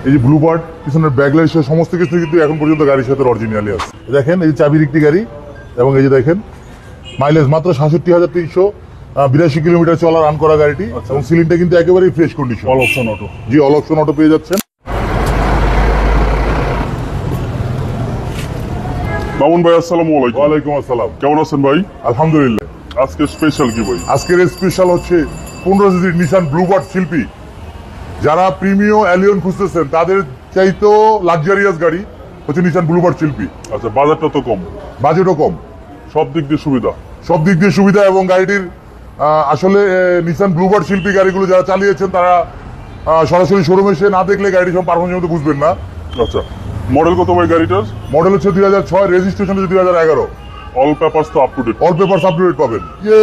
এই যে blue bird পিছনের ব্যাকলাইট সহ সমস্ত কিছু কিন্তু এখন পর্যন্ত গাড়ির সাথে অরিজিনালি আছে। দেখেন এই যে চাবির একটি গাড়ি, এবং এই যে দেখেন মাইলেজ মাত্র ৬৭,৩৮২ কিলোমিটার চলা রান করা গাড়িটি, এবং সিলিংটা কিন্তু একেবারেই fresh condition. All option auto. জি, অল অপশন অটো পেয়ে যাচ্ছেন। মামুন ভাই আসসালামু আলাইকুম। ওয়ালাইকুম আসসালাম। কেমন আছেন ভাই? আলহামদুলিল্লাহ। আজকে স্পেশাল কি ভাই? আজকের স্পেশাল হচ্ছে 15 সিসির নিসান ব্লু বার্ড শিল্পী। যারা প্রিমিয়াম অ্যালিয়ন খুঁজতেছেন তাদের চাইতেও লাক্সারিয়াস গাড়ি হচ্ছে নিসান ব্লু বার্ড শিল্পী। আচ্ছা, বাজারটা তো কম, বাজেটও কম, সব দিক দিয়ে সুবিধা। সব দিক দিয়ে সুবিধা, এবং গাড়িটির আসলে নিসান ব্লু বার্ড শিল্পী গাড়িগুলো যারা চালিয়েছেন তারা সরাসরি শোরুমে এসে না দেখলে গাড়ি সব পারফরমেন্স মধ্যে বুঝবেন না। আচ্ছা, মডেল কত ভাই গাড়িটার? মডেল হচ্ছে 2006, রেজিস্ট্রেশন হচ্ছে 2011। অল পেপারস তো up to date. All papers up to date পাবেন। যে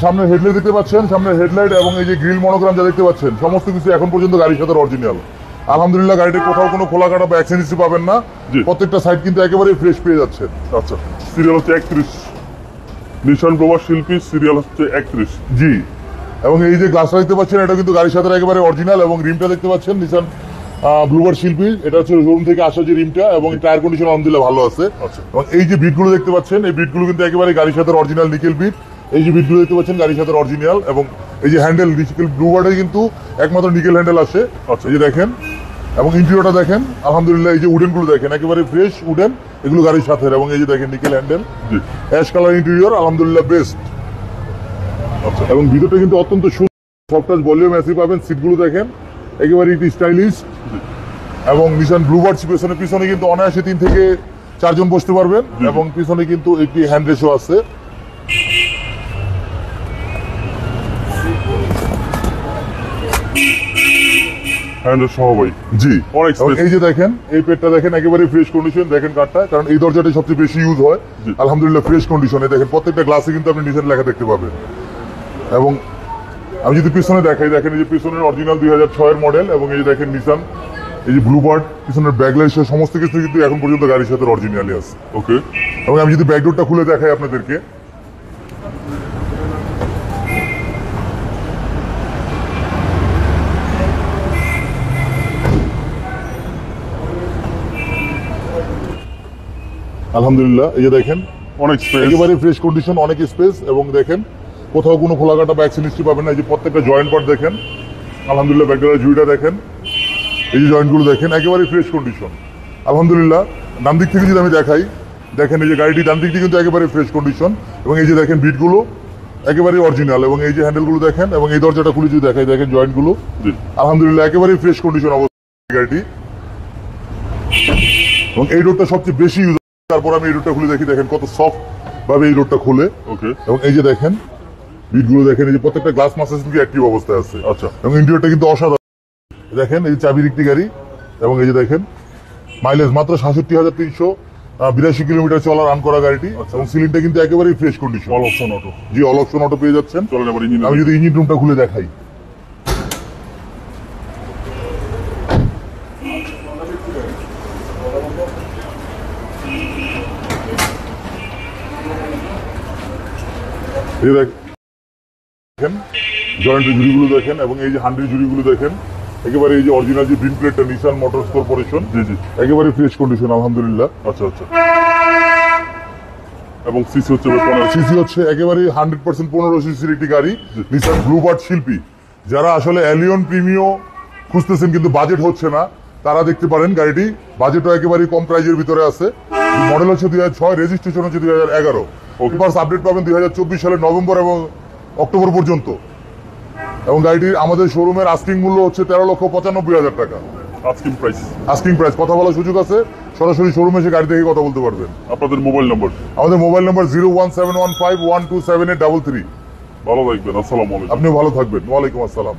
সামনে হেডলাইট দেখতে পাচ্ছেন, সামনের হেডলাইট এবং এই যে গ্রিল মনোগ্রাম যা দেখতে পাচ্ছেন সমস্ত কিছু এখন পর্যন্ত গাড়ির সাথে অরিজিনাল। আলহামদুলিল্লাহ, গাড়িতে কোথাও কোনো খোলা কাটা বা অ্যাক্সিডেন্ট হিস্ট্রি পাবেন না। প্রত্যেকটা সাইড কিন্তু একেবারেই ফ্রেশ পেয়ে যাচ্ছেন। আচ্ছা, সিরিয়াল হচ্ছে 31, নিসান ব্লু বার্ড শিল্পী, সিরিয়াল হচ্ছে 31। জি, এবং এই যে গ্লাসটা দেখতে পাচ্ছেন এটা কিন্তু গাড়ির সাথে একেবারে অরিজিনাল, এবং রিমটা দেখতে পাচ্ছেন নিসান ব্লু বার্ড শিল্পী, এটা হচ্ছে শোরুম থেকে আসা যে রিমটা, এবং টায়ার কন্ডিশন আলহামদুলিল্লাহ ভালো আছে। এবং এই যে বিটগুলো দেখতে পাচ্ছেন এই বিটগুলো কিন্তু একেবারে গাড়ির সাথে অরিজিনাল নিকেল বিট। এই যে বিটগুলো দেখতে পাচ্ছেন গাড়ির সাথে অরিজিনাল, এবং এই যে হ্যান্ডেল নিকেল ব্লু বার্ডে কিন্তু একমাত্র নিকেল হ্যান্ডেল আসে। এই যে দেখেন, এবং ইন্টেরিয়রটা দেখেন আলহামদুলিল্লাহ, এই যে উডেনগুলো দেখেন একেবারে ফ্রেশ উডেন, এগুলো গাড়ির সাথে, এবং এই যে দেখেন nickel handle, ash colour interior, আলহামদুলিল্লাহ বেস্ট। আচ্ছা, এবং ভিতরটা কিন্তু অত্যন্ত সুন্দর, সফট টাচ ভলিউম এসি পাবেন। সিটগুলো দেখেন একেবারে স্টাইলিশ, এবং নিসান ব্লু বার্ড পিছনে কিন্তু অনায়াসে 3 থেকে 4 জন বসতে পারবেন, এবং পিছনে কিন্তু একটি হ্যান্ড রেশও আছে। জি, এই যে দেখেন এই পেটটা দেখেন একেবারে ফ্রেশ কন্ডিশন। দেখেন কাঠটা, কারণ এই দরজাটাই সবচেয়ে বেশি ইউজ হয়। আলহামদুলিল্লাহ ফ্রেশ কন্ডিশনে দেখেন প্রত্যেকটা গ্লাসে কিন্তু আপনি নিসান লেখা দেখতে পাবেন। এবং আমি যদি পিছনে দেখাই, দেখেন এই যে পিছনের অরিজিনাল 2006 মডেল, এবং এই যে দেখেন নিসান এই যে ব্লু বার্ড পিছনের ব্যাকলাইট সহ সমস্ত কিছু কিন্তু এখন পর্যন্ত গাড়ির সাথে অরিজিনালি আছে। ওকে, এবং আমি যদি ব্যাকডোরটা খুলে দেখাই আপনাদেরকে, আলহামদুলিল্লাহ এই যে দেখেন অনেক স্পেস, একেবারে ফ্রেশ কন্ডিশন, অনেক স্পেস, এবং দেখেন কোথাও কোনো খোলা কাটা বা অ্যাক্সিডেন্ট হিস্ট্রি পাবেন না। এই যে প্রত্যেকটা জয়েন্ট পার্ট দেখেন আলহামদুলিল্লাহ, ব্যাকডোরের জুড়িটা দেখেন, এই যে জয়েন্টগুলো দেখেন একেবারে ফ্রেশ কন্ডিশন আলহামদুলিল্লাহ। ডান দিক থেকে যদি আমি দেখাই, দেখেন এই যে গাড়িটি ডান দিক থেকে কিন্তু একেবারে ফ্রেশ কন্ডিশন, এবং এই যে দেখেন বিটগুলো একেবারে অরিজিনাল, এবং এই যে হ্যান্ডেলগুলো দেখেন, এবং এই দরজাটা খুলে যদি দেখাই দেখেন জয়েন্টগুলো আলহামদুলিল্লাহ একেবারে ফ্রেশ কন্ডিশন অবস্থা গাড়িটি। এবং এই রোডটা সবচেয়ে বেশি ইউজ, তারপর আমি এই রোডটা খুলে দেখি, দেখেন কত সফট ভাবে এই রোডটা খুলে। ওকে, এবং এই যে দেখেন বিটগুলো দেখেন, এই যে প্রত্যেকটা গ্লাস মাসেজ কিন্তু অ্যাক্টিভ অবস্থায় আছে। আচ্ছা, এবং ইন্টেরিয়রটা কিন্তু অসাধারণ। দেখেন এই যে চাবির একটি গাড়ি, এবং এই যে দেখেন মাইলেজ মাত্র ৬৭,৩৮২ কিলোমিটার চলা রান করা গাড়িটি, এবং সিলিংটা কিন্তু একেবারেই fresh condition. All option auto. জি, অল অপশন অটো পেয়ে যাচ্ছেন। চলেন এবার ইঞ্জিন। আমি যদি ইঞ্জিন রুমটা খুলে দেখাই, দেখেন জয়েন্টের ঝুড়িগুলো দেখেন, এবং এই যে হ্যান্ডেল ঝুড়িগুলো দেখেন একেবারে এই যে অরিজিনাল যে গ্রিন প্লেটটা নিসান মোটরস কর্পোরেশন, একেবারে ফ্রেশ কন্ডিশন আলহামদুলিল্লাহ। আচ্ছা আচ্ছা, এবং সিসি হচ্ছে সিসি হচ্ছে একেবারে 100% 15 সিসির একটি গাড়ি, নিসান ব্লু বার্ড শিল্পী। যারা আসলে অ্যালিয়ন প্রিমিও খুঁজতেছেন কিন্তু বাজেট হচ্ছে না, তারা দেখতে পারেন গাড়িটি। বাজেটও একেবারে কম প্রাইজের ভিতরে আছে। মডেল হচ্ছে 2006, রেজিস্ট্রেশন হচ্ছে 2011। পেপারস আপডেট পাবেন 2024 সালের নভেম্বর এবং অক্টোবর পর্যন্ত। এবং গাড়িটির আমাদের শোরুমের আস্কিং মূল্য হচ্ছে 13,95,000 টাকা। আস্কিং প্রাইস, কথা বলার সুযোগ আছে। সরাসরি শোরুমে এসে গাড়ি থেকে কথা বলতে পারবেন। আপনাদের মোবাইল নম্বর? আমাদের মোবাইল নম্বর 01715127833। ভালো থাকবেন, আসসালামু আলাইকুম। আপনিও ভালো থাকবেন, ওয়ালাইকুম আসসালাম।